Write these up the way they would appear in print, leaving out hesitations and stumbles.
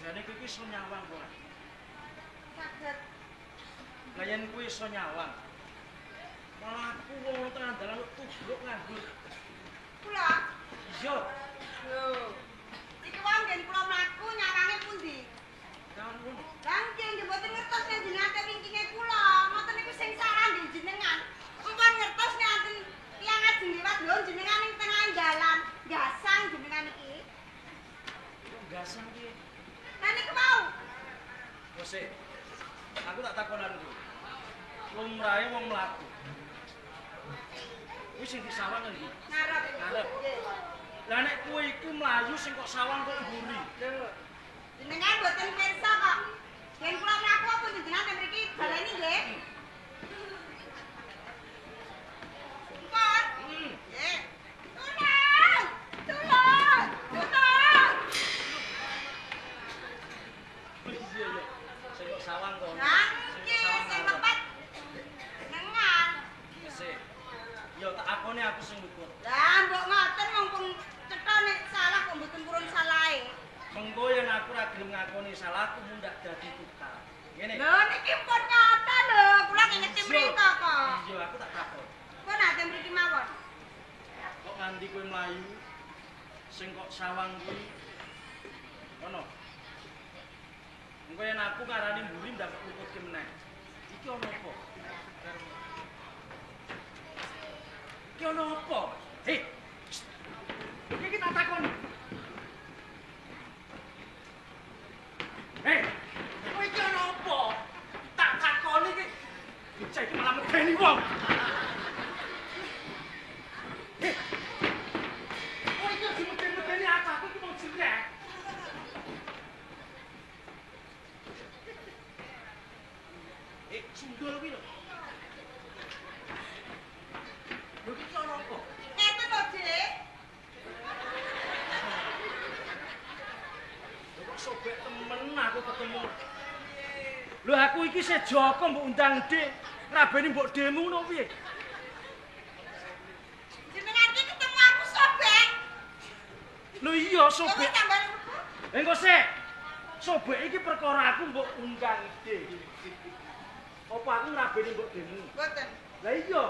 Jane kowe iki iso nyawang kok. Saged. Lah yen kowe iso nyawang. Malah aku wong tengah dalan tubruk nganggur. Kula. Iya. Lho. Iki wong ngen kula mlaku nyawange pundi? Kampun. Lah nggih mboten ngertos nek jenengan wingkinge kula. Ngoten niku sing salah nggih jenengan. Umpun ngertos nek anten tiyang ajeng liwat lho jenengan ning tengah dalan. Gasang jenengan iki. Kok gasang ki? Lah niku mau. Wes aku tak takonan kuwi. Lumrahe wong mlaku. Kuwi sing disawang iki. Ngarep. Ngarep. Nggih. Lah nek kowe iku mlayu sing kok sawang kok mburi. Lho. Jenengan mboten pirsa kok. Yen kula mlaku apa jenengan mriki baleni nggih? Pun. Nggih. Tulung! Tulung! Tulung! Iya ya. Sing kok sawang kok. Lah nggih sing lepet. Jenengan. Sik. Ya tak akone aku sing luput. Lah mbok ngoten mumpung cetha nek salah kok mboten purun salahe. Mengko yen aku ora gelem ngakoni salahku mundak dadi tukang. Ngene. Lho niki pun nyata lho, kula ngerti mriko kok. Iya, aku tak takon. Pun ate mriki mawon. Kok nganti kowe mlayu sing kok sawang kuwi ono. Engko yen aku ngarani mburi ndak luputke meneh. Iki ono apa? Iki ono apa? Hei. Iki tak takoni. Hei. Kowe iki ono apa? Tak takoni iki. Bocah iki malah medeni wong. Hei. Kowe iki dimedeni aku iki mau jelek. Sundul kuwi lho. Lho iki ono apa? Ngeten lho, Dik. Lho kok sobek temen aku ketemu. Lho aku iki sejoko mbok undang Dik, ngrabeni mbok demo ngono piye? Jenengan iki ketemu aku sobek. Lho iya sobek. Kok tambah mlebu? Engko sik. Sobek iki perkara aku mbok undang Dik. Apa aku ngrabeni mbok demo? Mboten. Lah iya.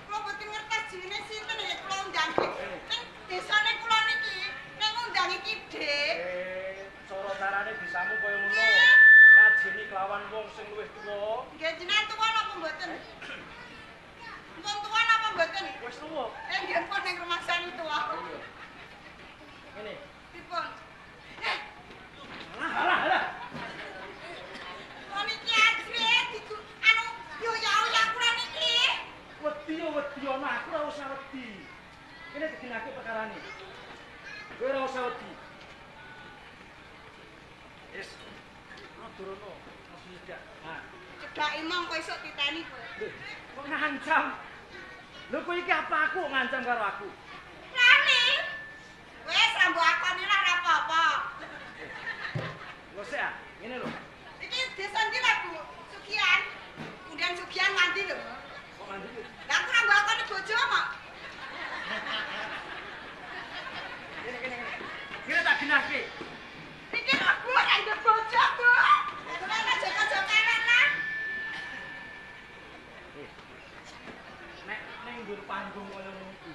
Kula mboten ngertos jenenge sinten ya kula undang Dik. Ning desane kula niki ning undang iki Dik. Cara carane bisamu kaya ngono. Ngajeni kelawan wong sing luwih tuwa. Nggih jenengan tuwa napa mboten? Pun tuwa napa mboten? Wis tuwa. Nggih pun ning rumah sani tuwa. Ngene. Dipun. Alah. Kula niki ajre diku anu yo ya kula niki. Wedi ana aku ora usah wedi. Kene digenake perkarane. Kowe ora usah wedi. Wis. Adurono, masih cedak. Nah, Cedak imong kok esuk titeni kowe. kok ngancam? Lho kowe iki apa aku ngancam karo aku? Rani. Wes rambo akoni ora apa-apa. Lho sik ah, ngene lho. Iki desa ndi lho, Bu? Sugihan. Undian Sugihan mandi lho. Kok mandi iki? Lah aku rambo akoni bojo kok. Kene. Kene tak genahke. Iki lho Bu, nek ndek bojo, Bu. Kula nek joko-jokelan lah. Nek ning nggur panggung kaya ngono iki.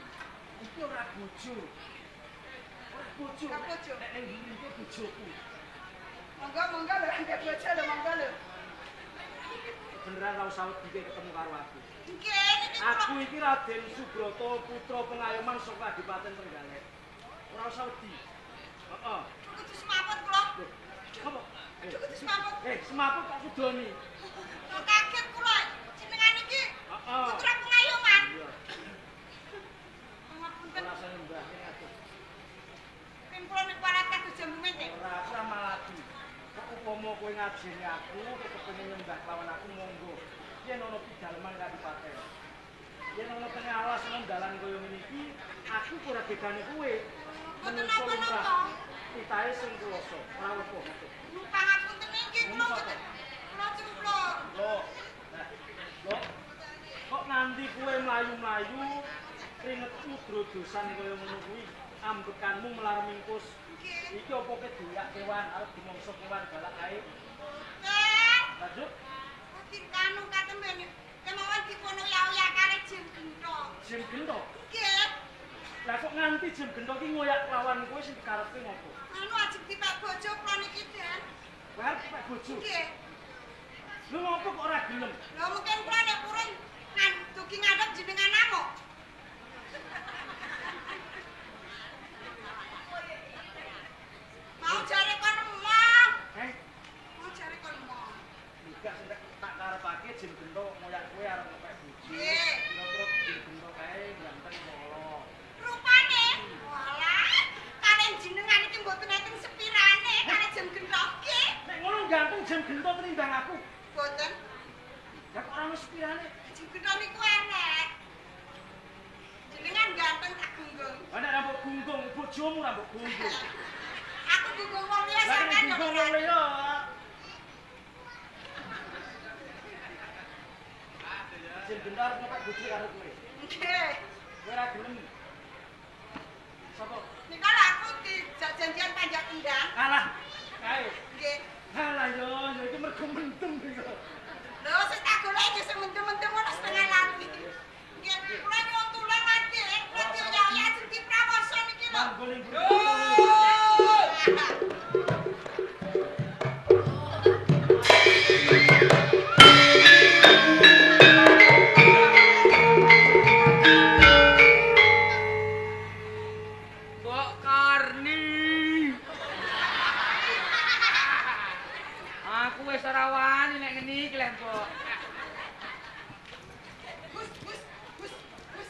Iki ora bojo. Ora bojo. Ora bojo. Nek ning nggur iki bojoku. Monggo lho ndek bojo lho monggo lho. Beneran ora usah wedi ketemu karo aku. Nggih, niki Aku iki Raden Subroto, putra pengayoman saka Kadipaten Trenggalek. Ora usah wedi. Heeh. kudu semaput kula. Apa? Kudu semaput. Semaput tak kudoni. Kok kaget kula. Jenengan iki Heeh. putra pengayoman. Iya. Ngapunten. Ora usah nyembah kene aku. Pin kula nek parat kado jambu mente. Ora maladi. Kok upama kowe ngajeni aku, kowe kepengin nyembah lawan aku monggo. Yen ana pidaleman Kadipaten. Yen ana teng alas nang dalan kaya ngene iki, aku ora bedane kowe. Mboten napa-napa. Pitahe sing kuwasa, ora apa. Pangapunten niki kula mboten. Kula cemplung. Loh. Loh. Kok nganti kowe mlayu-mlayu keringetmu drodosan kaya ngono kuwi. ambekanmu melar mingkus. Nggih. Iki opo ke doyak kewan arep dimongso kewan galak ae. Lanjut. Kanu katemben kemawon dipun uya-uya kare jim gento. Jim gento. Nggih. Lah kok nganti jim gento ki ngoyak lawan kowe sing dikarepe ngopo? Anu ajeng dipek bojo kula niki, Den. Kowe arep dipek bojo. Nggih. Lu ngopo kok ora gelem? Lha mungkin kula nek purun dugi ngadep jenengan amuk. Mau jare kon emong. Mau jare kon emong. Enggak sing tak karepake jim gento ngoyak kowe arep dipek bojo. Nggih. Kira-kira jim gento kae ganteng molo. Rupane, walah, kalian jenengan iki mboten enten sepirane kalian jam gento nggih. Nek ngono ganteng jim gento tinimbang aku. Mboten. Ya kok ora ono sepirane? Jam gento niku enek. Jenengan ganteng tak gunggung. Ana rambut gunggung, bojomu rambut gunggung. Aku gunggung wong liya Lah sampean nek gunggung wong liya. Jim gento arep nyepek bojo karo kowe. Nggih. Kowe ora gelem. Sapa? Nika lho aku janjian panjat endang. Alah, kae. Nggih. Alah yo iki mergo mendem iki. Lho sing tak golek iki sing mendem-mendem ono setengah lagi. Nggih, kula nyuwun tulung Ade, nanti ya ajeng diprawoso niki lho. Manggon ing Mbok Karni. Aku wis ora wani nek ngene iki lho, Mbok. Bus, bus, bus, bus.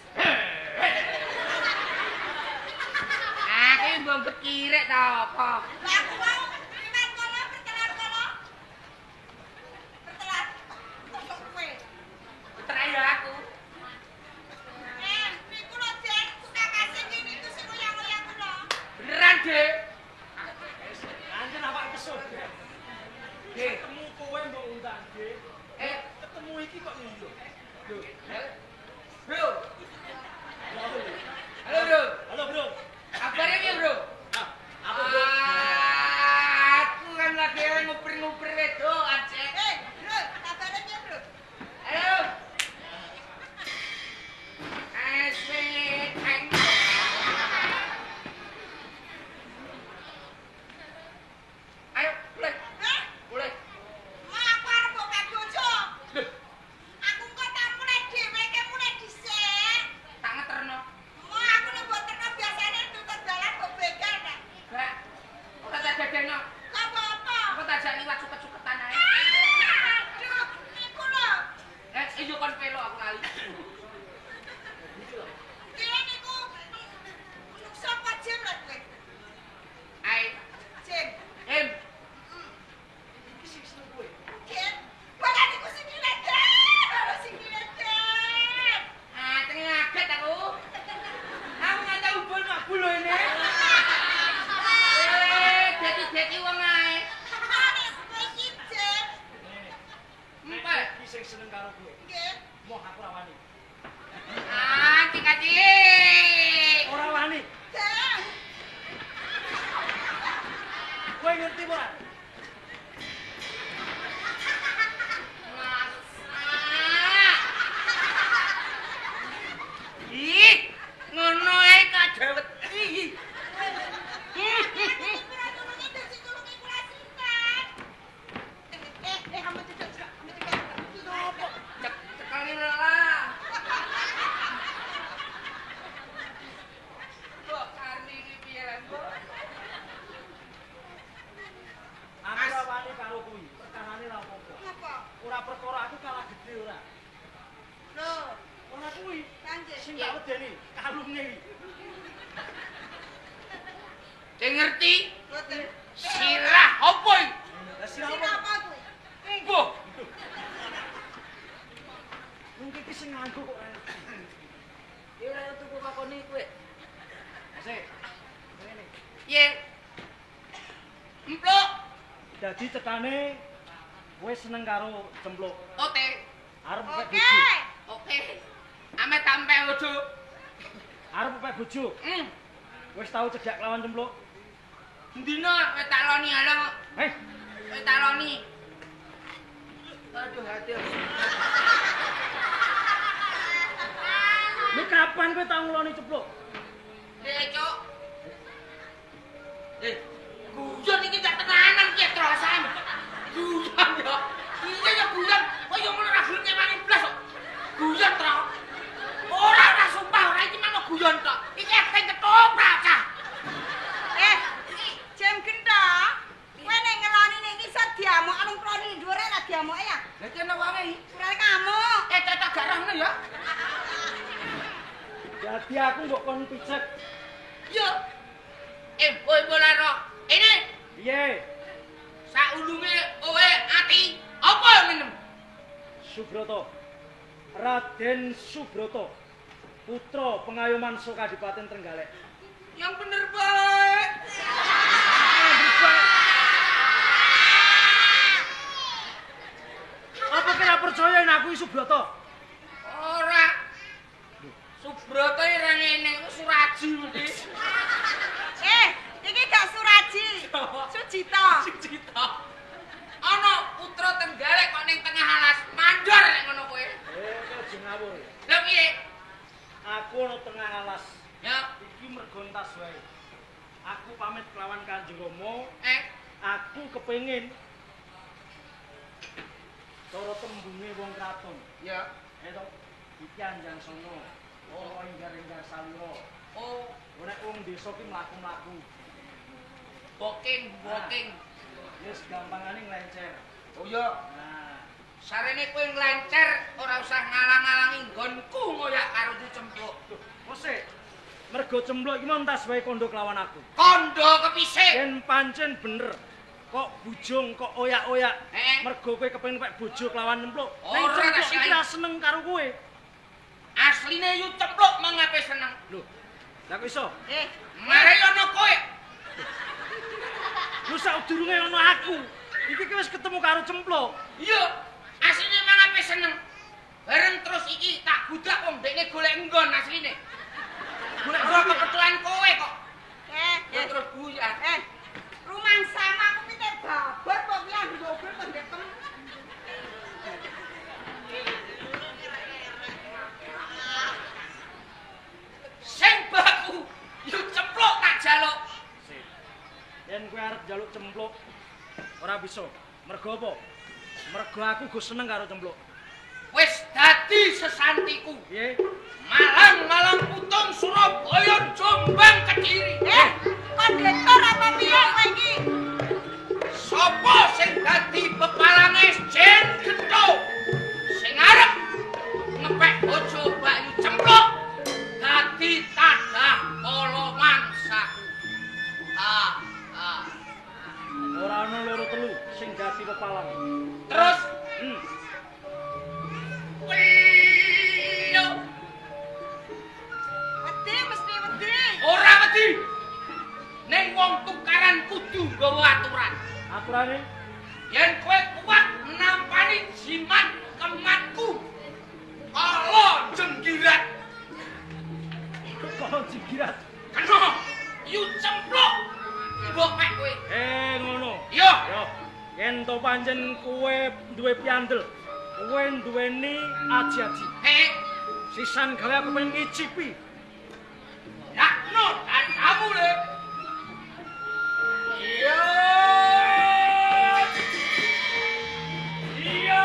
Aku mbok bekirek ta apa? Lah aku mau iman kono bertelat kono. Bertelat. Kok kowe? Terakhir ya aku. Niku lho Den, suka kasih gini itu sing uyang-uyang kula. Beneran, Dik. Anjen awak kesut. Nggih. Ketemu kowe mbok undang, Dik. Ketemu iki kok ngiyo. Lho, Bro. Halo, Bro. halo, Bro. Kabarnya piye, Bro? Ah, apa, Bro? Aku kan lagi nguper-nguper wedok, Aceh. Bro, kabare piye, Bro? Halo. Asik. Ayo, mulai. Hah? Mulai. Mau aku arep mbok pek bojo. Aku kok tak mulai dhewe ke mulai dhisik. Tak ngeterno. Mau aku nek mbok terno biasane tutut dalan mbok begal nek. Gak. Ora tak dadekno. Kok apa? Aku tak jak liwat suket-suketan ae. Aduh, niku lho. Iyo kon pelo aku lali. Kene niku sapa jam lek kowe? Ae. Jam. Em. Iki sing seneng kowe. Jam. Badan niku sing diledek. Ora sing diledek. Tengah ngaget aku. Aku nggak tahu bol mak bulo ini. Jadi wong ae. Ane kowe iki jam. Empat. Iki sing seneng karo kowe. Nggih. Moh aku ora wani. Cik. Ora wani. Jam. Kowe ngerti ora? Ih, ngono ae kadaweti. Cekali lah. Kok Karni iki piye lan, Mbok? Aku ora wani karo kuwi. Perkarane ora apa-apa. Apa? Ora perkara aku kalah gede ora. Loh, Ora kuwi. kanjeng. Sing tak wedeni kalunge iki. Sing ngerti Boten. sirah opo iki? Lah sira Sing apa? apa kuwi? Mbok. Mungkin iki sing nganggo kok ora ngerti. Ya ora tuku makoni kowe. Asik. Ngene. Ye. Emplok. Dadi cetane kowe seneng karo cempluk. Oke. Arep pepek Oke. bojo. Oke. Ame tampe ojo. Arep pepek bojo. Wis tau cedak lawan cempluk? Ndina kowe tak loni halo. Heh, Kowe tak loni. Aduh hati. lu kapan kowe tau ngeloni cempluk? Cuk. Guyon iki tak tenanan ki terusan. Guyon yo. Iya yo guyon. Kok yo ngono ra gelem nyewangi blas kok. Guyon tro. Ora sumpah ora iki mano guyon tok. Iki akting ketoprak cah. Jam gento. Kowe nek ngeloni nek iki iso diamuk alung proni dhuwure ra diamuke ya. Lah kene wae iki. Kurang kamu. Cocok gak rohno ya. Jadi aku mbok kon picek. Yo. Boy bolaro. Ini Piye? saulunge owe ati apa minum? Subroto. Raden Subroto. Putra pengayoman saka Kadipaten Trenggalek. Yang bener baik. Apa kira percaya yen aku iki Subroto? Ora. Subroto ora ngene, Suraji mesti. Iki gak Suraji. Sujito. Cita. Ana putra Trenggalek kok ning tengah alas mandor nek ngono kowe. Kowe aja ngawur. Lha piye? Aku ana tengah alas. Ya, Iki mergo entas wae. Aku pamit kelawan Kanjeng Rama. Aku kepengin cara tembunge wong kraton. ya. Eto iki anjang sono. Oh, enggar-enggar salira. Oh, Nek wong desa ki mlaku-mlaku. booking. Wis gampangane nglencer. Oh ya, Nah, sarene kowe nglancer ora usah ngalang-alangi nggonku ngoyak karo cempluk. mosek mergo cempluk iki mau entas wae kondo kelawan aku. Kondo kepisik. Yen pancen bener kok bujung kok oyak-oyak. Mergo kowe kepengin pek bojo kelawan cempluk. Ning Ora cempluk rasane. iki ra seneng karo kowe. Asline yu cempluk mengape seneng. Lho. Lah kok iso? Mare ono kowe. Lu sadurunge ono aku. Iki wis ketemu karo cempluk. Iya, asline mengape seneng. Bareng terus iki tak budak wong dekne golek nggon asline. Golek kebetulan kowe kok. Terus buyar. Rumah sama aku pikir babot kok ki anggo mobil pendekem. Sing baku, yu cempluk tak jaluk. Yen kowe arep njaluk cempluk ora bisa. Mergo apa? Mergo aku go seneng karo cempluk. Wis dadi sesantiku. Piye? Malang Putung, Surabaya, Jombang, Kediri. Kondektor apa piye kowe iki? Sopo sing dadi pepalange Jen Gento? Sing arep ngepek bojo Bayu Cempluk dadi tadah kala mangsa. Ora ana loro telu sing dadi pepalang. Terus Welo. Wedi mesti wedi. Ora wedi. Ning wong tukaran kudu nggawa aturan. Aturane Yen kowe kuat nampani jimat kematku. Allah jenggirat. kok jigirat. Kena yu cempluk. Mbok mek kowe. Ngono. Yo. Yo, yen to pancen kowe duwe piandel, kowe duweni aji-aji. Sisan gawe aku pengen ngicipi. Yakno kamu le. Iya. Iya.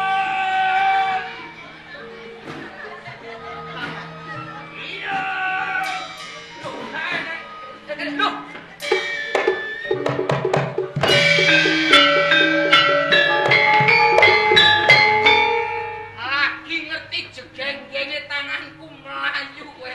Iya. Loh. Lagi ngerti jegeng-genge tanganku melayu kowe.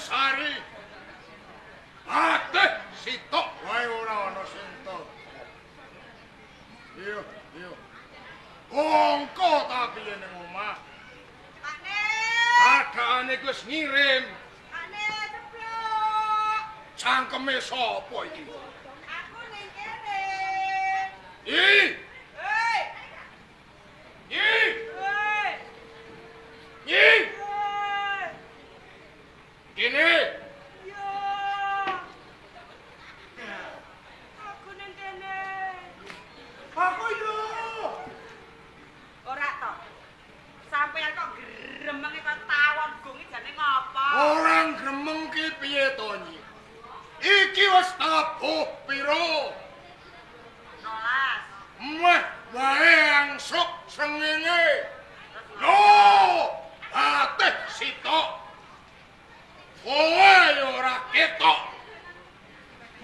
Sari. Ateh sitok wae ora ana sinten. Iyo. Bongko ta piye ning omah? Pakne. Adane wis ngirim. Pakne ceplok. Cangkeme sapa iki? Aku ning kene. Ih, Hei. ih, Hei. ih. Hei. Kene. Yo. Aku ning kene. Aku yo. Ora to. Sampeyan kok gremenge kok tawon gongi jane ngopo? Orang gremeng ki piye to nyi? Iki wis tabuh piro? 12. Meh wae angsuk srengenge. Lho, ateh sitok. Kowe yo ora ketok.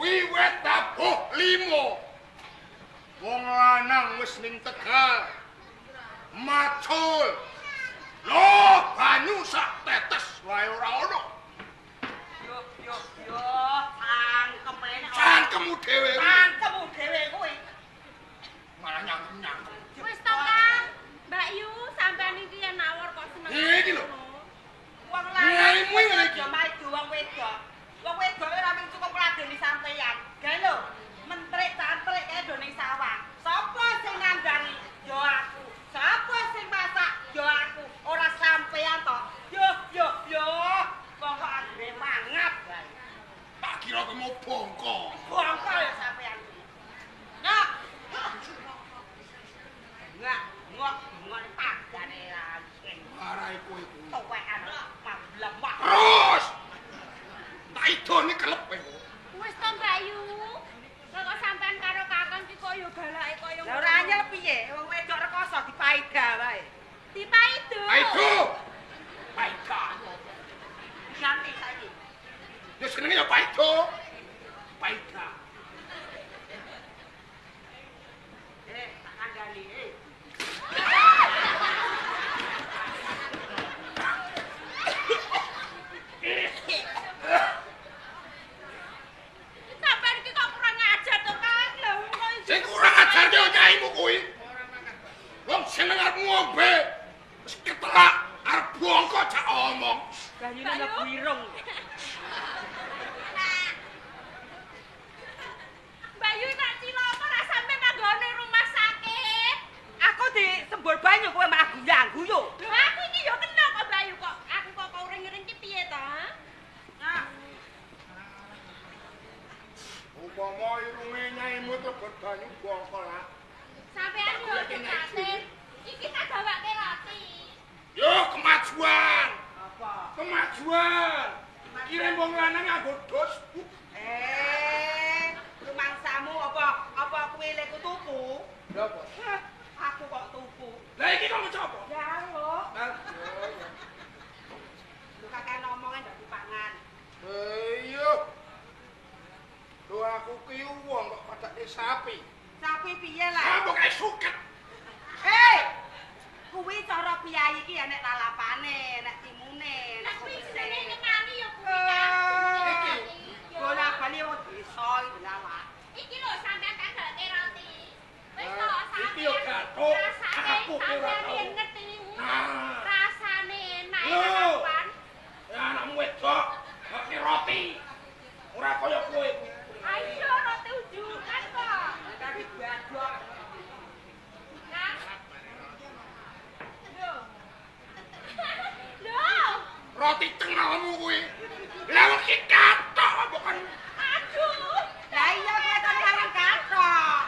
Wiwit tabuh 5. Wong lanang wis ning Tegal. Macul. Lho, banyu sak tetes wae ora ono. Yo. Cangkemene. Cangkemmu dhewe. Cangkemmu dhewe kuwi. Malah nyangkem. Wis to, Kang. Mbak Yu, sampean iki yen nawar kok seneng. Iki lho. Wong Nyaimu lanang ngene iki. aja maju wong wedok. Wong wedok ora mung cukup ngladeni sampeyan. Gawe lho, mentrik-cantrik kae do ning sawah. Sapa sing ngandani? Yo aku. Sapa sing masak? Yo aku. Ora sampeyan to. Yo. Wong kok anggere mangap wae. Tak kira kowe mau bongko. Bongko ya sampeyan. Nah. Ngok padane langsung. Marai kowe kuwi. Tuwekan mablemak. Terus. Tak idone kelep kowe. Wis to, Mbak Yu. Kok sampean karo Kakang ki kok yo galake koyo Lah ora anyel piye? Wong wedok rekoso dipaida wae. dipaido. Ayo. Paida. Ganti saiki. Ya senenge ya Paido. Paida. Tak kandhani. Sampean ki kok kurang ajar to, Kang. Lho kok Sing kurang ajar ki nyaimu kuwi. Wong seneng arep ngombe. Wis ketelak arep bongko cak omong. Gayune mlebu irung. Mbak Yu tak cilaka ra sampean nanggone rumah sakit. Aku disembur banyu kowe malah guyang-guyu. Lho aku iki yo kena kok Mbak Yu kok. Aku kok uring-uring ki piye to? Nah, Upama irunge nyaimu terbet banyu bongko lah. Sampean yo dikaten. Iki tak gawake roti. Yo kemajuan. Apa? Kemajuan. Kirim wong lanang nganggo dos. rumangsamu apa kuwi lek tuku? Lha apa? Hah, aku kok tuku. Lah iki kok ngopo? Ya lho. Ah, Lu kakek ngomongnya ndak dipangan. iya. Lho aku ki wong kok padake sapi. Sapi piye lah? Kamu kayak suket. Kuwi cara piyayi iki ya nek lalapane, nek timune, nek Tapi kupise. jenenge ngemani yo kuwi kan. Iki. Bola-bali wong desa iki lawak. Iki lho sampean tak gawake roti. Wis to Iki yo gathuk, aku ki ora tau. Sampeyan ngerti. Nah. Rasane enak Lho. kapan. Ya anakmu wedok, kaki roti. Ora kaya kowe. Ayo roti ujukan kok. Tadi badok. Kan? Lho. Roti tengahmu kuwi. Lah wong ki kathok apa kan? Aduh. Lah iya kowe kan mangan kathok.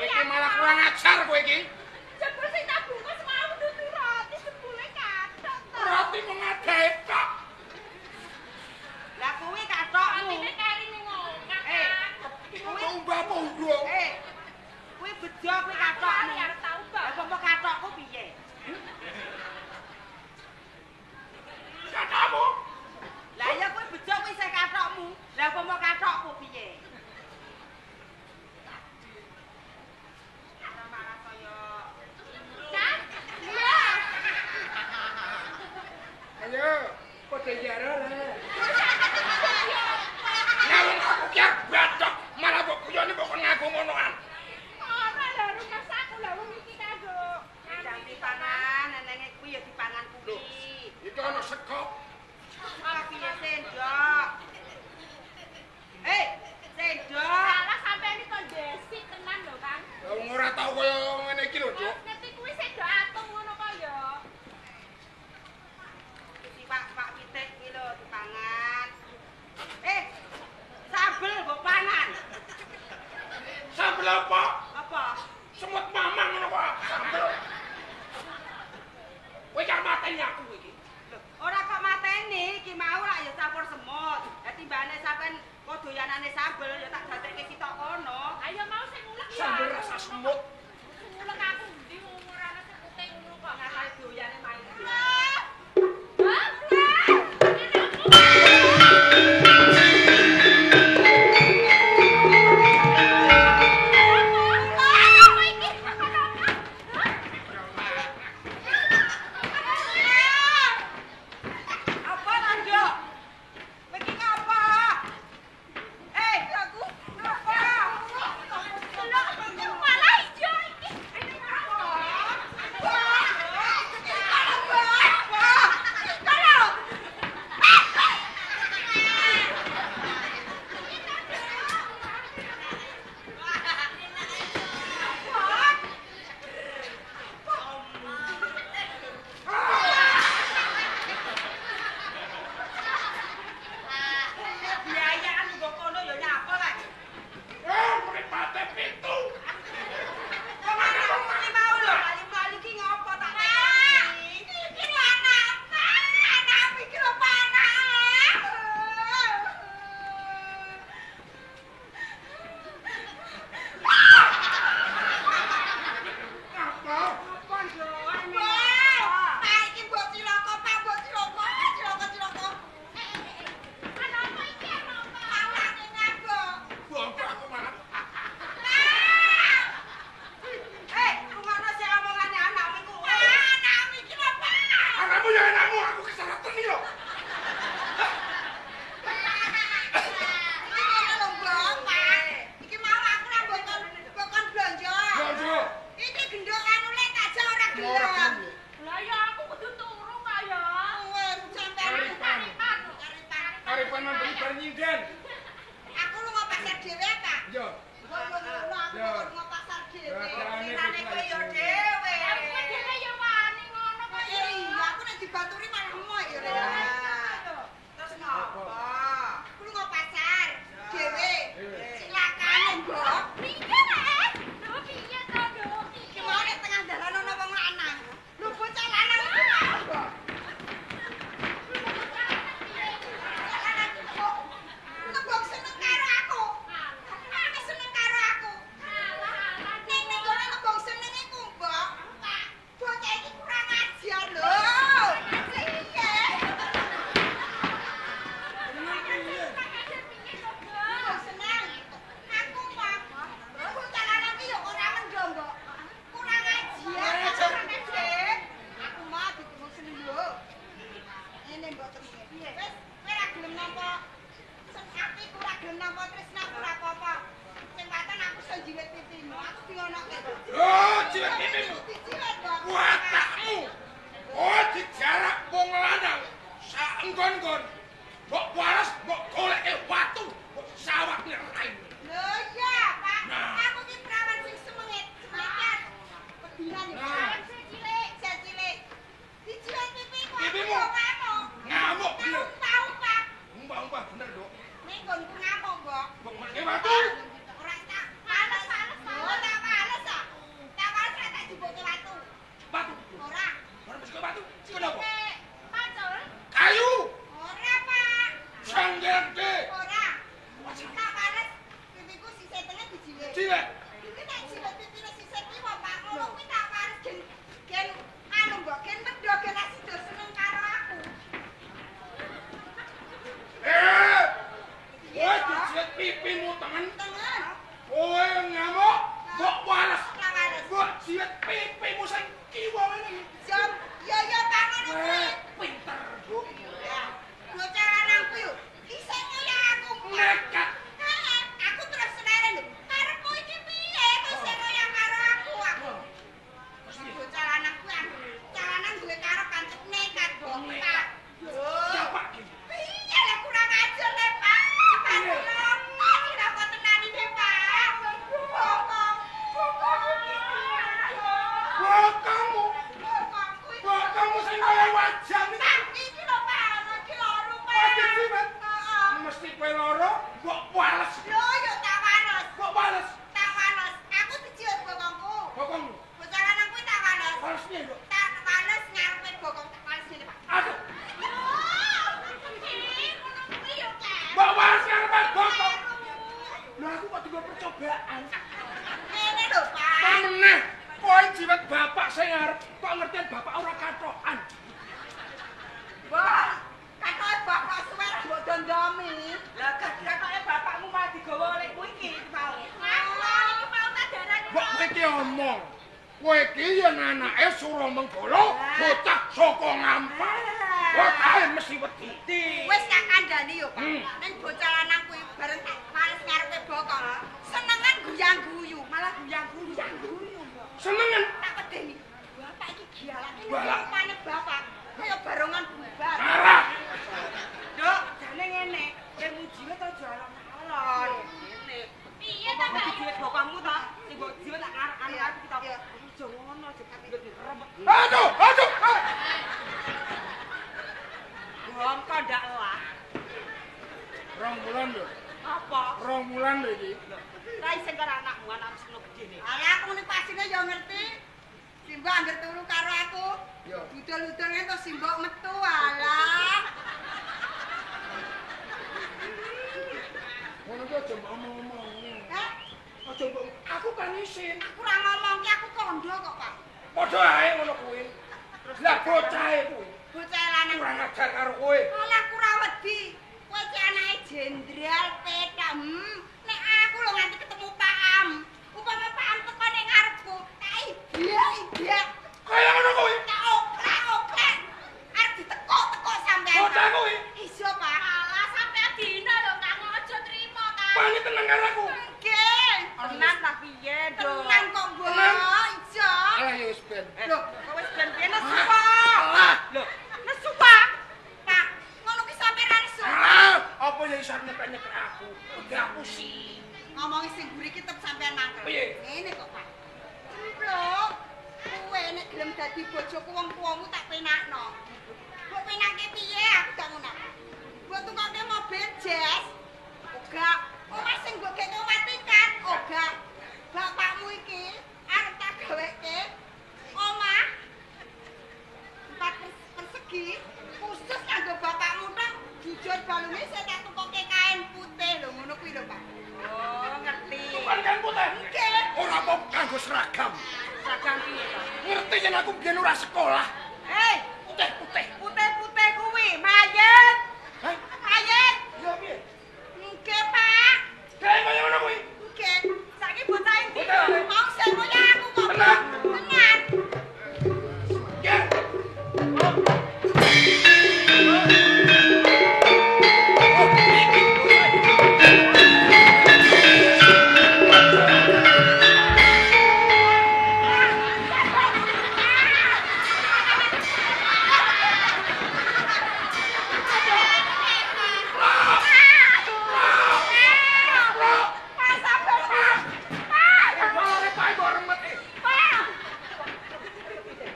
Iki malah kurang ajar kowe iki. Jebul sing tak bungkus mau nutu roti jebule kathok to. Roti mengadae tok. Lah kuwi kathokmu. Rotine kari ning omah. Kuwi umbah punggo. Kuwi bejo kuwi kathokmu. Aku arep tau, Mbak. Lah apa kathokku piye? Katamu. Lah iya kuwi bejo kuwi sing kathokmu. Lah apa kathokku piye? Marah kaya Kan? Iya. Ayo, kok jare Aku pasar dhewe. Senane kowe yo dhewe. Aku dhewe yo wani ngono kok. Iya, aku nek dibaturi malah emoh ya. Terus ngopo? Aku lunga pasar dhewe. Silakan, Mbok. Piye rek? Lho piye to, Nduk? Iki mau nek tengah dalan ana wong lanang. Lho bocah lanang iku apa? Nebok seneng karo aku. Aku seneng karo aku. Ning ngono nebok seneng iku, Mbok. Pak, bocah iki kurang ajar lho. Piye? Nebok seneng. Aku mah. Bocah lanang iki yo ora mendho, Mbok. Kurang ajar. Aku mah ditembok seneng lho. Ngene Mbok temen. Wis, kowe ra gelem nampa atiku ora gelem nampa tresnaku ora apa-apa. Sing paten aku iso jiwet pipimu. Aku dionoke. Oh, jiwet pipimu. Jiwet, Mbok. Watakmu. Oh, dijarak wong lanang. Saenggon-nggon. Mbok waras, mbok goleke watu, mbok sawakne rai. Lho iya, Pak. Nah. Aku ki perawan sing semengit. Semengit. Pedinan iki. Nah. Sing cilik, sing cilik. Dijiwet pipimu. Aku Pipimu? yo ngamuk. Ngamuk bener. Tahu, Pak. Umpah-umpah bener, Dok. Ning nggonku ngamuk, Mbok. Mbok make watu. Ora tak males. Oh, tak males ah. Tak males ora tak diboke watu. Watu. Ora. Ora mesti watu. Kenapa? Pacul. Kayu. Ora, Pak. Sanggerde. Ora. Tak males. Pipiku sisih tengah dijiwet. Jiwet. Iki nek jiwet pipine sisih kiwa, Pak. Ngono kuwi tak males gen anu, Mbok, gen medho gen asido seneng karo aku. Kowe dijiwet pipimu temen. Tengen. Kowe ngamuk, mbok waras. Ora males. Mbok jiwet pipimu sing kiwa ngene. Jam, yo Pak ngono kuwi. Pinter, Dok. Bocah lanang kuwi yo isih ngoyak aku. Mbok. Nekat. Aku terus senare lho. Karepmu iki piye? Kok sing ngoyak karo aku. Bocah lanang kuwi bocah lanang duwe karep pancet nekat, Mbok. Pak. Ya, Pak. Piye lek kurang ajar le, Pak? Piye? Kira kok tenan iki, Pak. Bokong iki. Bokongmu. Bokong kuwi. Bokongmu sing kaya wajan iki. Pak, iki lho, Pak. Ana iki loro, Pak. Wajan jiwet. Heeh. Mesti kowe loro, mbok waras. Lho, yo tak wanes. Mbok waras. Tak wanes. Aku dijiwet bokongku. Bokongmu. Bocah lanang kuwi tak wanes. Waras piye, Dok? Tak wanes ngarepe bokong tak wanes ngene, Pak. Aduh. Kan? Mbok waras karepe bokong. Lho aku kok digo percobaan. Ngene lho, Pak. Meneh, kowe jiwet bapak sing arep kok ngertian bapak ora katokan. Mbak, katoke bapak suwe ra mbok dondomi. Lah katoke bapakmu malah digawa oleh kowe iki mau. Ngawon iki mau tak darani. Mbok kowe iki omong. Kowe iki yen anake Suramenggala, bocah saka Ngampar. Bocahe mesti wedi. Wis tak kandhani yo, Pak. Hmm. Ning bocah lanang kuwi bareng tak males ngarepe bokong. Senengan guyang-guyu, malah guyang-guyu. Mbak. Senengen. Tak pedeni. Bapak iki gialan. Balak. Rupane bapak kaya barongan bubar. Arah. Dok, jane ngene, kowe mujiwe to jualan alon. Ngene. Piye Apa ta, mau Mbak? dijiwet bokongmu ta? Sing mbok jiwet tak arep kita. Aja ngono, aja dijiwet dirembek. Aduh, aduh. Bongko ndak lah. 2 bulan lho. Apa? 2 bulan lho iki. Rai sing karo anakmu, anakmu sing gedene. Alah aku muni pasine yo ngerti. Simbok anggere turu karo aku. Yo. Udul-udul ento simbok metu alah. Ngono ki aja ngomong-ngomong. Hah? Aja mbok aku kan isin. Aku ora ngomong ki aku kondo kok, Pak. Padha ae ngono kuwi. Lah bocahe kuwi. Bocah lanang Kurang ajar karo kowe. Alah aku ra wedi. Kowe iki anake jenderal petak. Nek aku lho nganti ketemu Pak Am. Upama Pak Am teko ning ngarepku, tak ibak. Kaya ngono kuwi. Tak oklek. Arep ditekuk-tekuk sampean. Bocah kuwi. Iso, Pak. Alah sampean dina lho Kang aja trimo ta. Pani tenang karo aku. Nggih. Tenan ta piye, Dok? Tenang kok, Mbok. Tenang. Iso. Alah ya wis ben. Lho, kok wis ben nesu apa? Alah. Lho, nesu Pak. Pak, ngono ki sampe ra nesu. Alah, apa ya iso nyepek-nyepek aku? Udah aku sih. Ngomongi sing mburi iki tetep sampean mangkel. Piye? Ngene kok, Pak. Cempluk. Kowe nek gelem dadi bojoku wong tuamu tak penakno. Mbok penake piye aku gak ngono. Mbok tukoke mobil jazz. Oga. Omah sing mbok gek omah tingkat. Oga. Bapakmu iki arep tak gaweke omah 4 persegi khusus kanggo bapakmu tok. Jujur balunge saya tak tukoke kain putih lho ngono kuwi lho, Pak. Oh, ngerti. Bukan kan putih? Nggih. Ora apa kanggo seragam. Seragam piye to? Ngerti yen aku biyen ora sekolah. Hei, Putih-putih. putih-putih kuwi mayit. Hah? Mayit. Ya piye? Nggih, Pak. Kayak kaya ngono kuwi. Nggih. Saiki bocah iki Putih. mau sing kaya aku kok. Tenan. Tenan. Ya.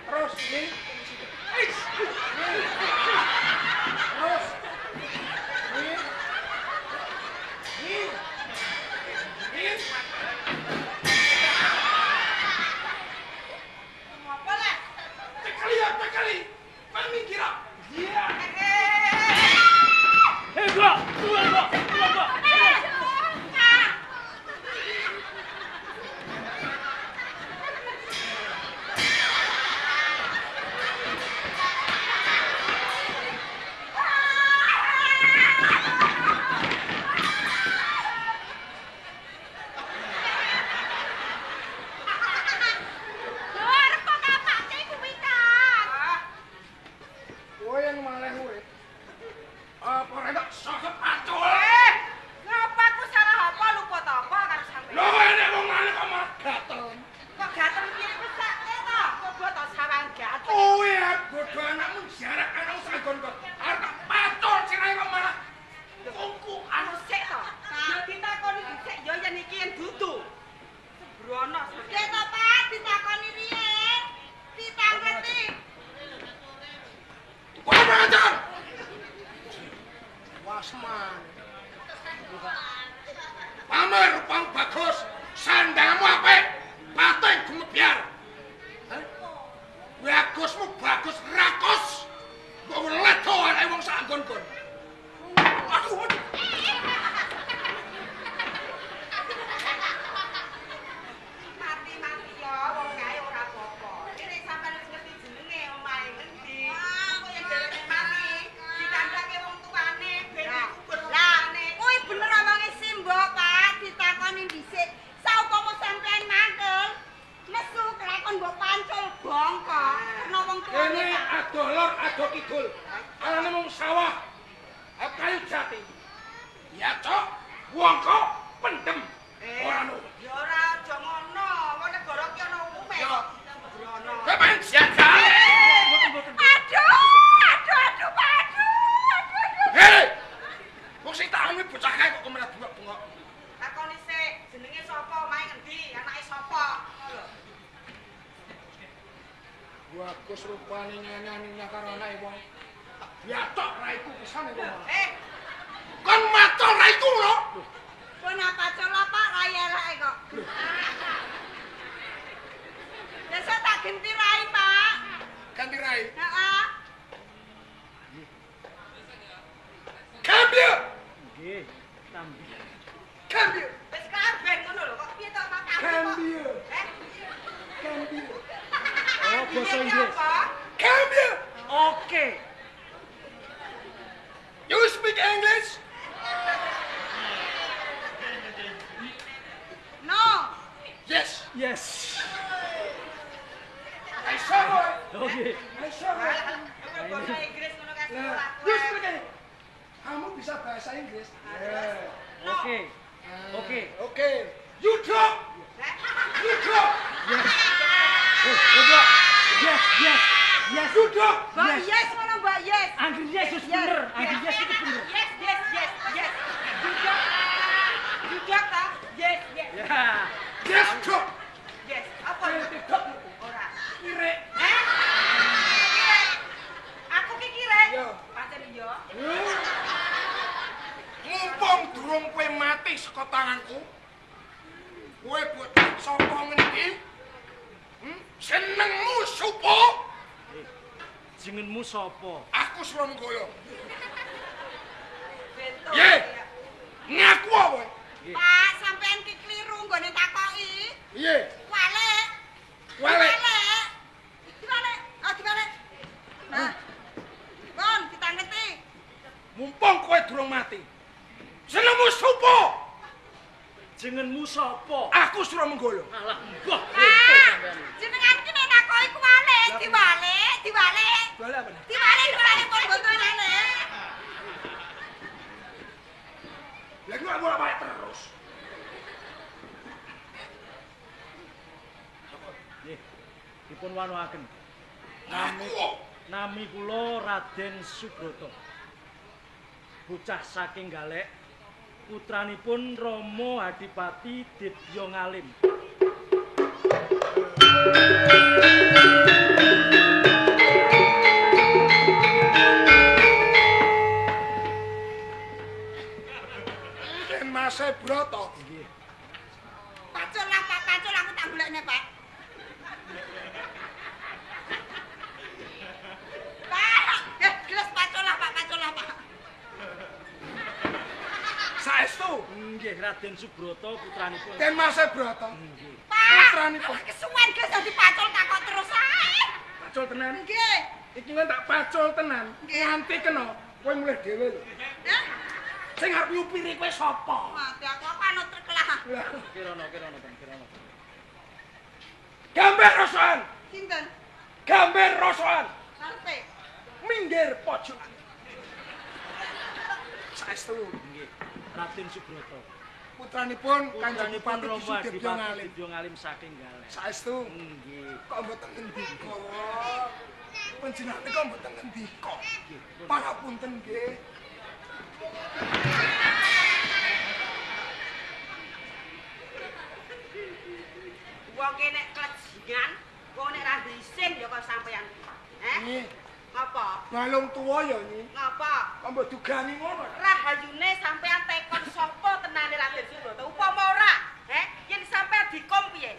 Terus ini. Terus. Ini. Apa lah? Tekali. Mami kira. Iya. Kok, keluar kok. Lur, kok kapake kuwi kan? Kowe yang malah urip. Apa rek sosok acul? Ngapa aku salah apa lupa to apa karo sampeyan? Lho enek wong lanang kok malah gatel. Kok gatel piye pesake to? Coba to sawang gatel. Kowe bodho anakmu jarak anakmu sagon kok. Arep tak pacul sirahe kok malah kungku Anu sik to. Yo ditakoni dhisik yo yen iki yen dudu. Sembrono. Nggih to, Pak, ditakoni riyen. Ditangeti. Kowe ngajar. Wasman. Pamer rupang bagus, sandangmu apik, pateng gumebyar. Bagusmu bagus rakus. Mbok ledo anake wong sak nggon-nggon. Aduh. Mati-mati yo wong kae ora apa-apa. Ini sampeyan wis ngerti jenenge omahe ngendi. Kok yen dhewe mati dikandhake wong tuane ben dikubur tuane. Kuwi bener omonge Simbok, Pak. Ditakoni dhisik. Saupama sampeyan mantul, nesu kelakon mbok pancul bongkok. Kena wong tuane. Kene ado lor ado kidul. Alane mung sawah. Kayu jati. Ya, Cok. Wong kok pendem. Ora no. Ya ora aja ngono. Wong negara ki ana umume. Yo. Sembrono. Kowe pengen jajan. Aduh, Pak. Hei. Wong sing tak ame bocah kae kok kemerat bengok-bengok. Takoni sik, jenenge sapa, omahe ngendi, anake sapa? Bagus rupane nyanyi karo anake wong. Tak biatok raiku pisan iku. Kon macul raiku lho. Kowe napa cola, Pak, rai eleke kok. Besok tak ganti rai, Pak. Ganti rai. Heeh. Cambio. Nggih, tambi. Cambio. Wis kabeh ngono lho, kok piye to Pak? Cambio. Eh? Cambio. Oh, basa Inggris. Cambio. Oke. You speak English? No. Yes. Yes. I saw it. Oke. I saw it. Kowe basa Inggris ngono kan Nah, you speak English. Kamu bisa bahasa Inggris? Yeah. Oke. Oke. Oke. You drop. You drop. Yes. Coba. Yes. You drop. Mbak yes ngono, Mbak yes. Angger Yesus bener. Angger Yesus itu bener. Yes. Jujur. Jujur ta? Yes. durung kowe mati saka tanganku. Kowe buat sapa ngene iki? Senengmu supo? Jenengmu sapa? Aku Suramgala. Bentuk. Ye. Ngaku apa? Pak, sampean ki kliru nggone takoki. Piye? Walik. Walik. Dibalik. Oh, dibalik. Nah. Bon, ditangketi. Mumpung kowe durung mati. Senengmu supo? Jenengmu sapa? Aku Suramgala. Alah, mbah. Pak, jenengan ki nek takoki ku walik, diwalik. Balik apa? Diwalik pun boten walik. Lah iki ora balik terus. Nggih. Dipun wanuhaken. Aku. Nami kula Raden Subroto. Bocah saking Galek, putranipun Rama Adipati Dibya Ngalim. Den Mas Broto. Nggih. Pacul lah, Pak, pacul aku tak golekne, Pak. Pak, gelas pacul lah, Pak, pacul lah, Pak. Saestu. Nggih, Raden Subroto putranipun. Den Mas Broto. Nggih. Pak, Putranipun. kesuwen gelas dadi pacul takok terus ae. Pacul tenan. Nggih. Iki kan tak pacul tenan. Nggih. Nganti kena kowe mulih dhewe lho. Hah? Sing arep nyupiri kowe sapa? Mati aku apa anut terkelah. Lah, Kirana. gambar rosoan. Sinten? Gambar rosoan. Sampe. Minggir pojokan. Saestu. Nggih. Raden Subroto. Putranipun Kanjeng Putranipun Bupati Rama Sudibyo Adipati Ngalim. Dibya Ngalim saking Galek. Saestu. Nggih. Kok mboten ngendika? Panjenengan kok mboten ngendika? Pangapunten nggih. Wong kene klejingan, wong nek ra isin ya kok sampean. Nggih. Ngapa? Balung tuwa ya nyi. Ngapa? Kok mbok dugani ngono? Rahayune sampean tekon sapa tenane Raden Subroto? Upama ora, yen sampean dikom piye?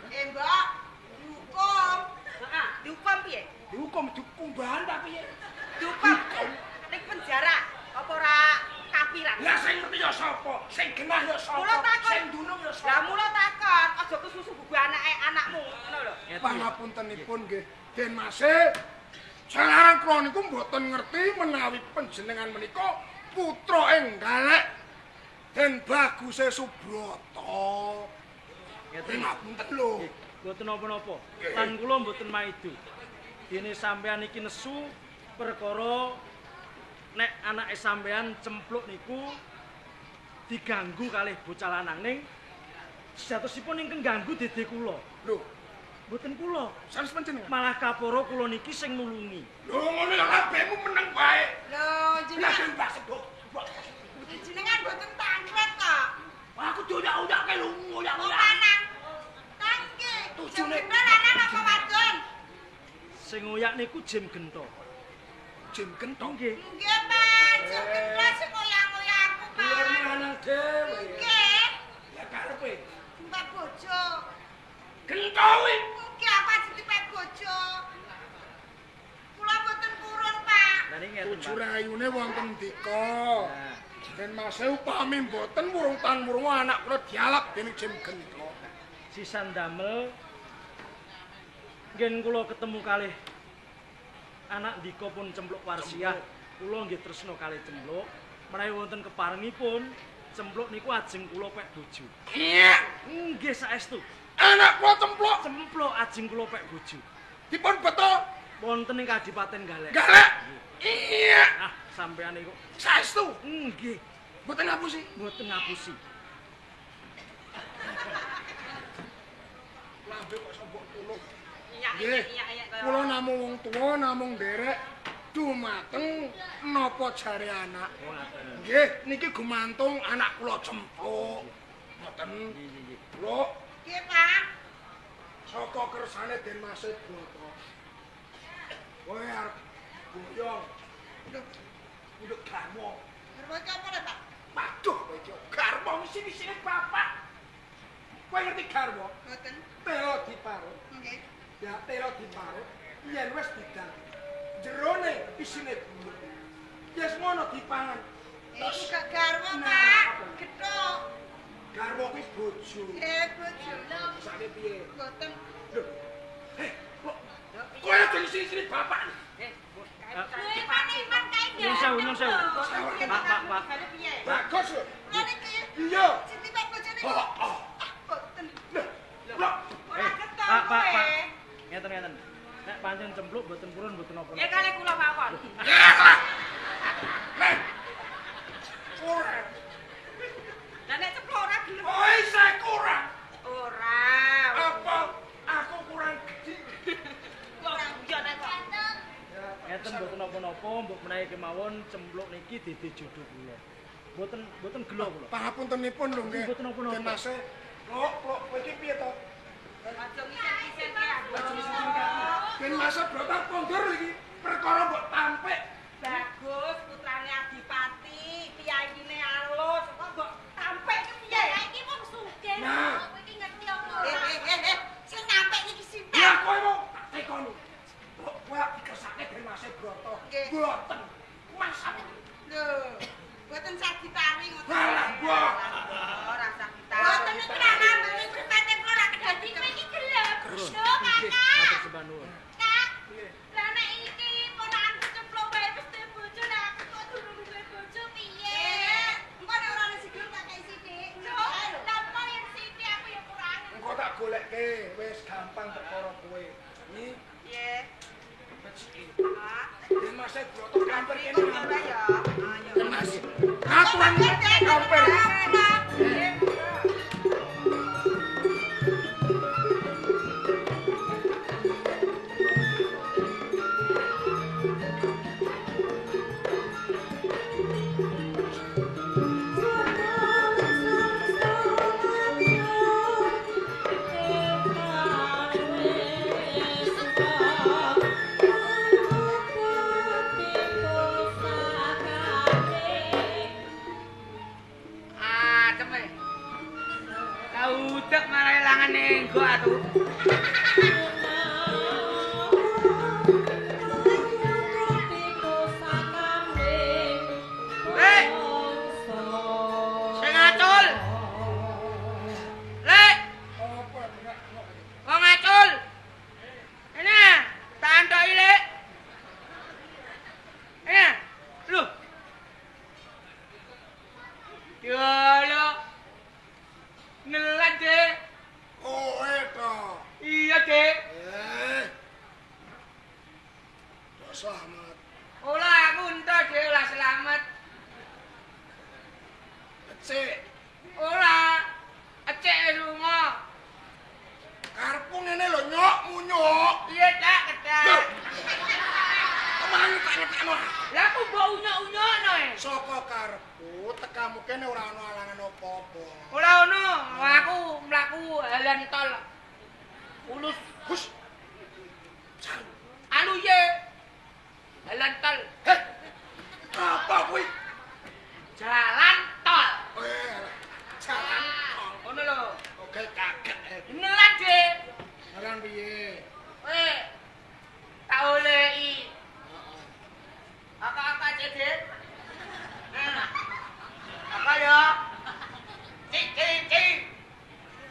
Mbak, dihukum. Heeh, dihukum piye? Dihukum dikumbahan ta piye? Dihukum ning penjara apa ora kapiran? Lah sing ngerti ya sapa? Sing genah ya sapa? Mula takon. Sing dunung ya Lah sapa? mula takon, aja kesusu bubu anakmu, ngono lho. Pangapuntenipun nggih, Den Mas. Jalaran kula niku mboten ngerti menawi panjenengan menika putra ing Galek Den Bagus Subroto. Pangapunten lho. Nggih, mboten napa-napa. Lan kula mboten maido. Dene sampean iki nesu perkara nek anake sampean cempluk niku diganggu kalih bocah lanang ning sejatosipun ingkang ganggu dede kula. Lho, Mboten kula, sanes panjenengan. malah kapara kula niki sing nulungi. Lho ngono ya kabehmu meneng wae. Lho, Lah jenengan sing Mbak Sedok. jenengan boten tanglet kok. Aku dioyak-oyakke lho, Oh, ngoyak-oyak. lanang. Tangke. Tujune. Jenengan lanang apa wadon? Sing ngoyak niku Jem Gento. Jem kentong. Nggih. Nggih, Pak. Jenengan sing ngoyak-ngoyak aku, Pak. Keluar lanang dhewe. Nggih. Lah karepe Mbak bojo. gentowi. Nggih, apa ditipe bojo? Kula boten purun, Pak. Lah niki ngeten, Tujuh Pak. rayune wonten dika. Nah, Den Mas upami mboten murung tan murung anak kula dialap dening Jem Gento. sisan damel ngen kula ketemu kalih anak ndika pun cempluk warsiah. Kula nggih tresna kalih cempluk. Menawi wonten keparengipun cempluk niku ajeng kula pek bojo. Iya, Nggih saestu. anak kula cemplok Cempluk ajeng kula pek bojo. dipun beto Wonten ing Kadipaten Galek. galak. Iya, Ah, sampeyan niku saestu. nggih Mboten ngapusi. mboten ngapusi. Lambe kok sombok tulung. Iya, Nggih. iya kaya. Kula namung wong tuwa namung nderek dumateng napa jare anak. Oh, ngaten. Nggih, niki gumantung anak kula cempluk. Mboten Nggih. kula Nggih, Pak. saka kersane Den Mas Broto. Kowe arep boyong. Nduk gamu. Berbaca apa le, Pak? sini-sini bapak. Kowe ngerti garwa? Mboten. Telo diparut. Nggih. Ya telo diparut. Yen wis didang. Jerone isine gulu. Yes ngono dipangan. Iku gak garwa, Nah, Pak. apa? Gethuk. Garwa kuwi bojo. Bojo. Sakne piye? Mboten. Lho. Kok kowe aja sini-sini bapak. Iman kae nggak? Nyun sewu. Pak. Bagus lho. Ngene iki. Iya. Siti Pak bojone. Oh. Mboten. Lho. Ora ketemu. Pak. Ngeten. Nek pancen cempluk mboten purun mboten apa. Ya kali kula mawon. Nek. Ora. Lah nek ceplok ora gelem. Oh, isih kurang. Ora. Apa? Aku kurang gede. Ora guyon kok. Ngeten mboten napa-napa, mbok menawi kemawon cempluk niki dadi jodoh kula. Mboten gelo kula. Pangapuntenipun lho nggih. Mboten napa-napa. Den Mas. Lho, kowe iki piye to? Aja ngisen-ngisen ki aku. Den Mas brotar kondur iki perkara mbok tampik. Bagus putrane Adipati, piyayine alus, kok mbok tampik ki piye? Ya iki wong sugih. Nah. Kowe iki ngerti apa ora? Sing nampik iki sinten? Ya kowe mau tak tekoni. Kok kowe dikesake Den Mas Broto? Nggih. Mboten. Masak. Lho, mboten Sagitari ngoten. Alah, mbok. Ora Sagitari. Mboten iki ra nambah ning pripate kula ra dadi kowe iki gelem. Lho, Nggih, Kakak. matur sembah nuwun. Kak. Lah nek iki ponakan kecemplung wae wis duwe bojo nek aku kok durung duwe bojo piye? Engko nek ora ana sikil tak kei sithik. Lho, lah apa yang sithik aku ya kurang. Engko tak golekke, wis gampang perkara kowe. Iki Nggih. beciki. Pak. Den Mas Broto kamper kene. Ora ya. Ayo. Den Mas. Aturan kamper. Udek malah ilangan nenggo aku. Lek. Sing ngacul. Lek. Wong ngacul. Ini, tak antoki Lek. Lho. Yolo. Nelan, Dek. Kowe to. Iya, Dek. Kok selamat. Ola aku entuk, Dek, ola selamat. Cek, Ora. Ecek wis lunga. karepku ngene lho nyok munyuk. Iya, Dak, kedak. Kemana tak ngetekno? Lah aku mbok unyok-unyokno e. Saka karepku tekamu kene ora ana alangan apa-apa. Ora ono, aku mlaku halan tol. Ulus Hus. anu ye. Halan tol. Heh. Apa kuwi? Jalan tol. Jalan. Ngono lho. Oke kaget. Nelan, Dik. Jalan piye? Tak olehi. Apa-apa, Dik? Apa ya? Cik.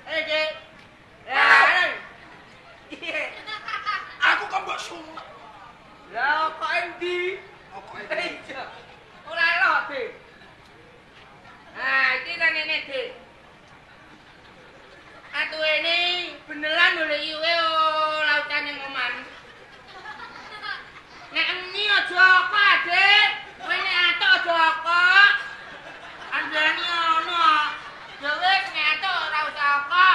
Dik. Ya. Iya. Aku kok mbok sumpah. Lah kok endi? Kok iki? Iya. Ora eloh, Dik. Nah, iki kan ngene, Dik. Atu ini beneran oleh iwe lautan yang ngoman. Nek eni aja apa, Dik. Kowe nek atok aja apa. Andani ono. Ya wis nek atok ora usah apa.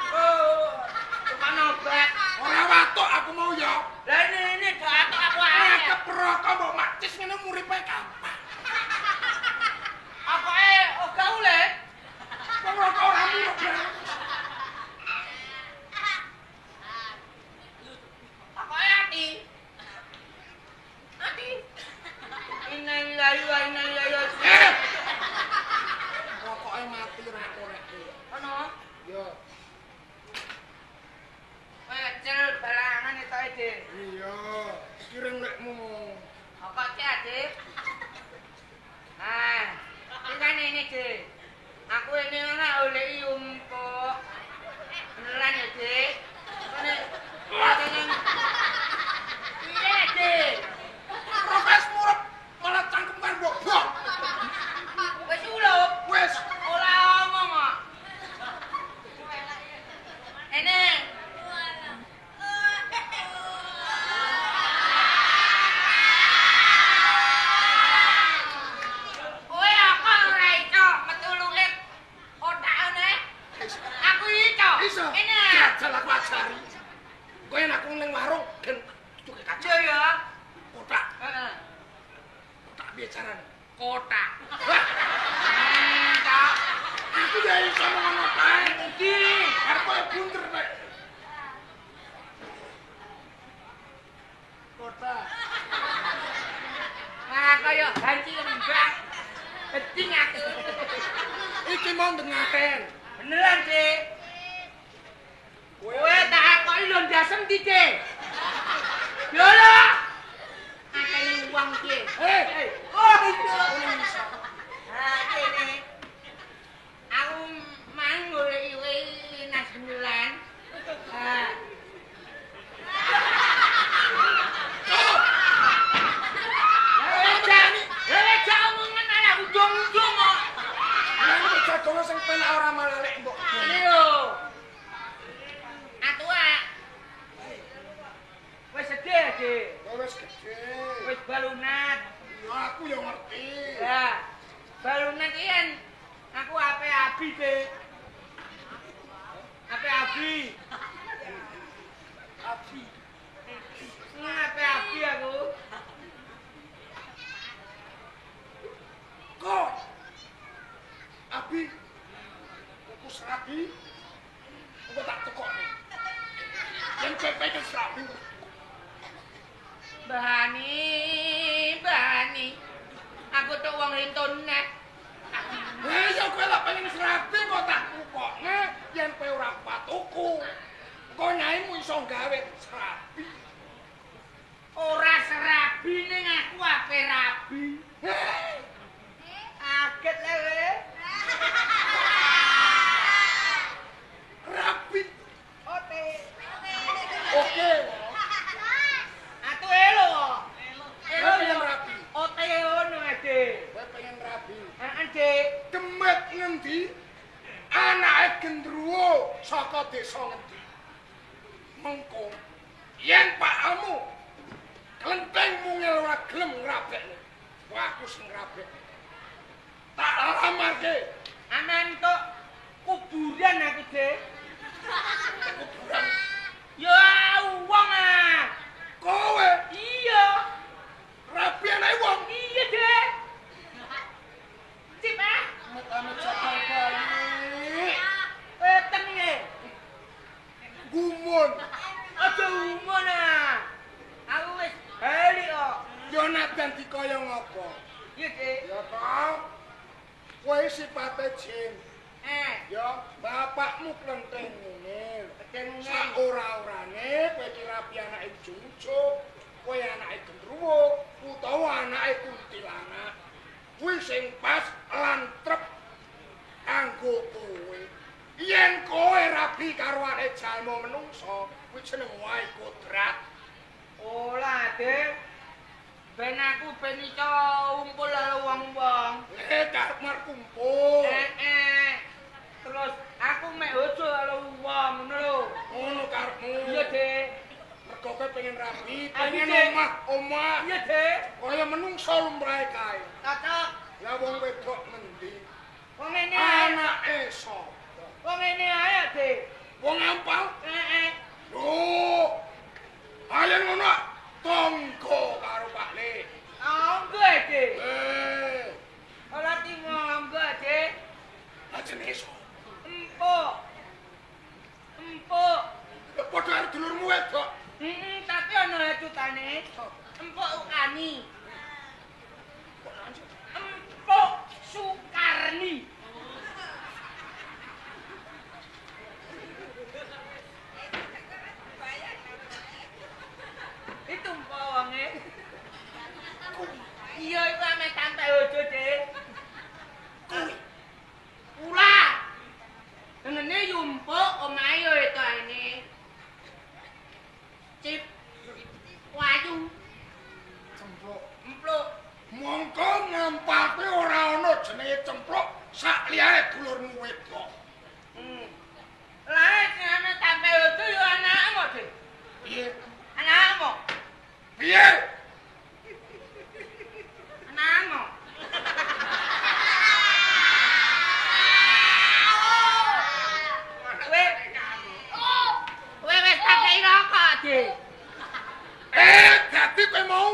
Oh, tukang obat. Ora watuk aku mau ya. Lah ini gak atok aku ae. Keproko mbok macis ngene muripe kapan? Apa oga ule? Wong rokok ora muruk. Apa ati? Ati. Innalillahi wa inna ilaihi raji'un. Dik. Ah, ini Dik. Aku ini ora oleh umpuk. Beneran ya, Dik. Ini iya, Dik. Profes murep malah cangkem kan bobok. Wis ulup. Wis. Ora omong kok. Ini. Kowe apa ora iso metu lulit otakane? Aku iso. Iso. Ini. Jajal aku ajari. Kowe yen aku ning warung gen cuke Yo kacang. ya. Kotak. Heeh. Kotak piye carane? Kotak. Wah, Cok. aku ya iso ngono kae. Iki. Arep koyo bunter nek. Kotak. Nah, kaya ganti rembang. Beding aku. Iki mau dengaken. Beneran, Dik. Kowe tak akoki lho ndasem ndi, Dik? Yo lho. Akeh wong iki. Hei, Oh, iso. Ah, kene. Aku mang golek kowe nas bulan. Ah. Lha omongan ala ujung-ujung kok. aku jagongan sing penak ora malalek mbok. Ini lho. Atua. Wis sedih, Dik. Wis gede. Wis balunat. Ya aku ya ngerti. Ya. Balunat iki kan aku ape abi, Dik. Ape abi. Abi. Ape abi aku. Kok. Abi. Aku serabi. Aku tak tekokne. Yen kowe pengen serabi. Bahani. Aku tuh wong internet. Lah ya kowe lak pengen serabi kok tak tukokne yen kowe ora kuat tuku. Kok nyaimu iso gawe serabi. Ora serabi ning aku ape rabi. Hei. Kaget le kowe. Rabi. Oke. Oke. Atuh elo. Kowe pengen rabi. Oke ono, Dik. Kowe pengen rabi. Heeh, Dik. Demet ngendi? Anake gendruwo saka desa ngendi? Mengko yen pakmu klenteng mungil ora gelem ngrabekne. Wah aku sing ngrabek. Tak lamarke Aman tok kuburan aku, Dik. kuburan. Ya wong ah. Kowe Iya. rabi anake wong. Iya, Dik. Cip ah. Amit-amit sakal bali. Weten iki. Gumun. Aja umon ah. Aku wis bali kok. Yo nadan dikaya ngopo? Iya, Dik. Ya toh. Kowe sipate jin. Ya, bapakmu klenteng mungil. Klenteng mungil. Saora-orane kowe iki rabi anake Jungjuk, kowe anake gendruwo utawa anake kuntilanak. Kuwi sing pas lan trep kanggo kowe. Yen kowe rabi karo arek jalma menungso, kuwi jeneng wae kodrat. Olah, Dik. Ben aku ben iso umpul karo wong-wong. Karep mar kumpul. Terus aku mek ojo karo wong ngono lho. Ngono karepmu. Iya, Dik. Mergo kowe pengen rabi, Aku, pengen Dik. omah. Iya, Dik. Kaya menungso lumrahe kae. Cocok. Lah wong wedok ngendi? Wong ngene ae. Anake sapa? Wong ngene ae, Dik. Wong ampal? Heeh. Loh. Ayen ngono. Tonggo karo Pak Le. Anggo, Dik. Ora Monggo, Dik. jenenge sapa? Empuk. Empuk. Padha karo dulurmu wedok. Tapi ana lecutane. Empuk Ukani. Empuk Sukarni. Itu empuk wonge. iya iku ame sampe ojo, Dik. Kuwi. Ula. Ngene yumpuk omahe yo itu ini. Cip. Wayu. Cempluk. Empluk. Mongko ngampake ora ana jenenge cempluk sak liyae dulurmu wedok. Lah ame sampe ojo yo anakmu, Dik. Piye? Anakmu. Piye? Anakmu. Kowe wis tak kei rokok, Dik. Dadi kowe mau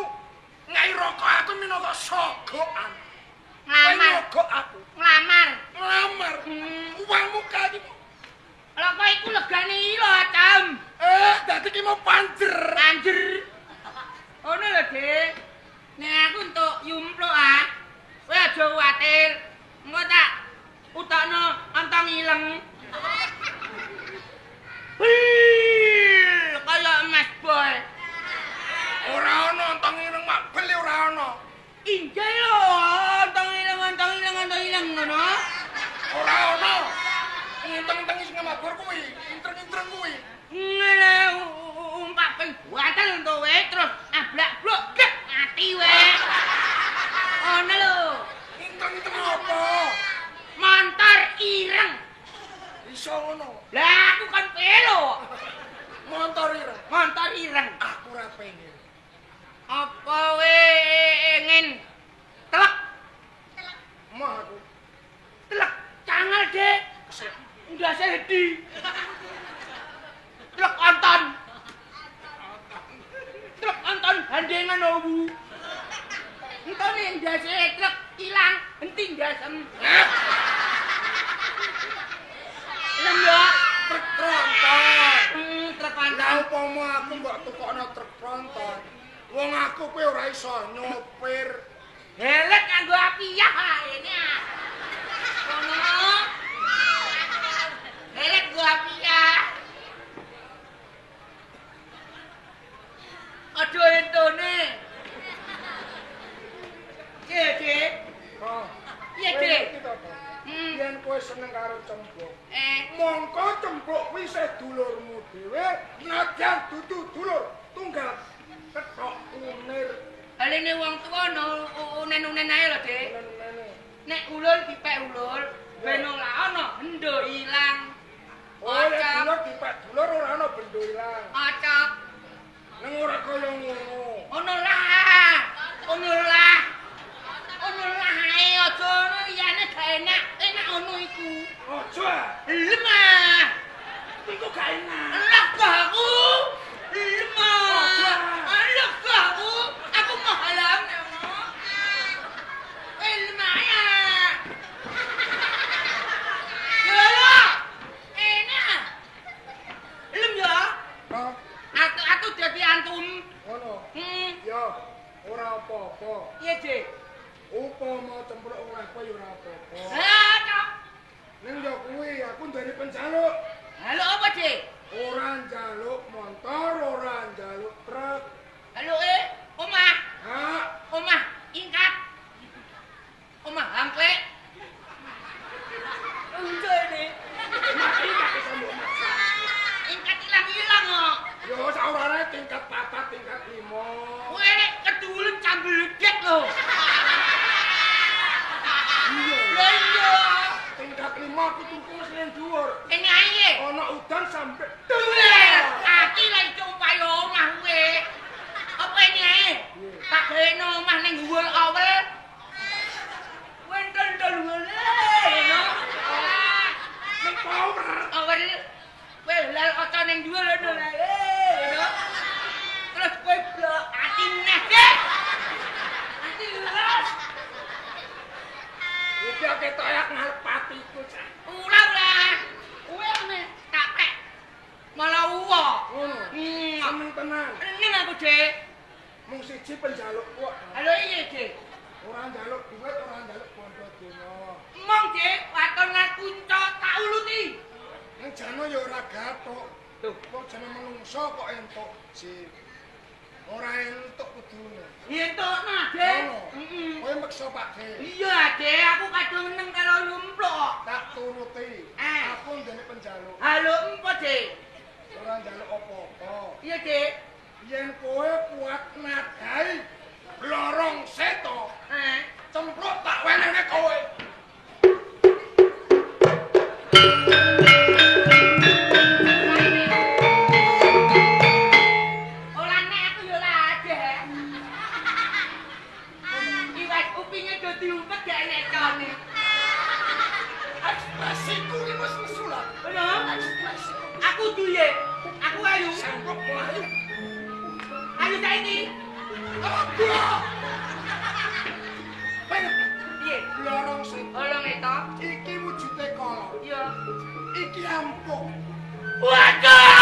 ngai rokok aku minangka sogokan. Nglamar. Nyogok aku. Nglamar. Nglamar. Uangmu kae. Lha kok iku legane ira, Cam. Dadi ki mau panjer. Anjer. Ono lho, Dik. Nek aku entuk yumpluk ah. Kowe aja kuwatir. Engko tak utokno ontong ileng. Kaya emas boy. Ora ana ontong ireng mak beli ora ana. Injil lho, ontong ileng ngono. Ora ana. Enteng-enteng sing mabur kuwi, intreng-intreng kuwi. Ngene umpak ping buatel entuk wae terus ablak-blok gek mati wae. Ono lho, Intreng-intreng apa? montor ireng. Iso ngono. Lah aku kan pelo. Montor ireng. Montor ireng. Aku ora pengen. Apa we ingin telek? Mah aku Telek cangal, Dik. Ndak sedi. Telek onton. Telek onton gandengan owu. Entone ndase telek ilang, enti ndasem. Lem yo. truk tronton. Truk Lah onton. upama aku mbok tukokno truk tronton. Wong aku kowe ora iso nyopir. Helek nganggo apiyah ini. Kono. Helek gua apiyah. Aduh entone. Dik. Oh. Iya, Dik. Yen kowe seneng karo cempluk. Mongko Cempluk kuwi isih dulurmu dhewe, nadyan dudu dulur tunggal ketok unir. aline wong tuwa no unen-unen ae lho, Dik. Nene. Nek ulul dipek ulul, ben ora ana endo ilang. Oh, nek dulur dipek dulur ora ana bendo ilang. Acak. Nang ora kaya ngono. Ono lah. Ono lah. Ono lah ae aja ono liyane gak enak. Enak ono iku. Aja. Lemah. Iku gak enak. Lah aku. Lemah. Lah aku. Aku mau halam ngono. Lemah ya. Yo. Enak. Lem ya. Hah? Aku dadi antum. Ngono. Ya, ora apa-apa. Iya, Dik. Upama cempluk oleh kowe ya ora apa-apa. Lah, Cok. Ning yo kuwi aku ndari penjaluk. Halo apa, Dik? Ora njaluk motor, ora njaluk truk. Halo omah. Hah? Omah ingkat. Omah hangklek. Unjane. Mati gak bisa mbok maksa. Ingkat ilang-ilang kok. Yo saurane tingkat 4, tingkat 5. Kowe nek kedulen cambledek lho. Lah iya. Tingkat 5 aku tuku mesti ning dhuwur. Ini ae. Ana udan sampe Duler. Aki lah itu upaya omah kowe. Apa ini ae? Tak gawe omah ning dhuwur awel. Wendel-del ngono. ning power. Awal kowe lal kaca ning dhuwur ngono lho. Terus kowe blok ati neh, Dik. Ati lurus. Iki ketok ya ngarep patiku, Cak. Ulah. Kowe ngene tak pek. Malah uwo. Ngono. Seneng tenan. Ning aku, Dik. Mung siji penjaluk kok. Halo iya, Dik. Ora njaluk duit, ora njaluk bondo donya. Mong, Dik, waton lan kunco tak uluti. Ning jano ya ora gathuk. Tuh, Kok jane menungso kok entuk jin. Ora entuk kudune. yen tok nah, Dik. Ngono. reksa Pak De. Iya, Dek, aku kadung meneng karo lumpluk. Tak turuti. Eh. Aku ndene penjaluk. Halo, empo, Dek? Ora njaluk apa-apa. Iya, Dek. Yen kowe kuat nadai lorong seto, cempluk tak wenehne kowe. Olane aku yo ladeh. Iwak kupinge do diumpet gak enek cone. Ekspresiku iki wis mesulat. Ono? Aku duwe. Aku ayu. Semprot melayu. Ayo saiki. Piye? Lorong seto. Olong eto. Iki wujude kolor. Iya. Iki ampuk. Waduh.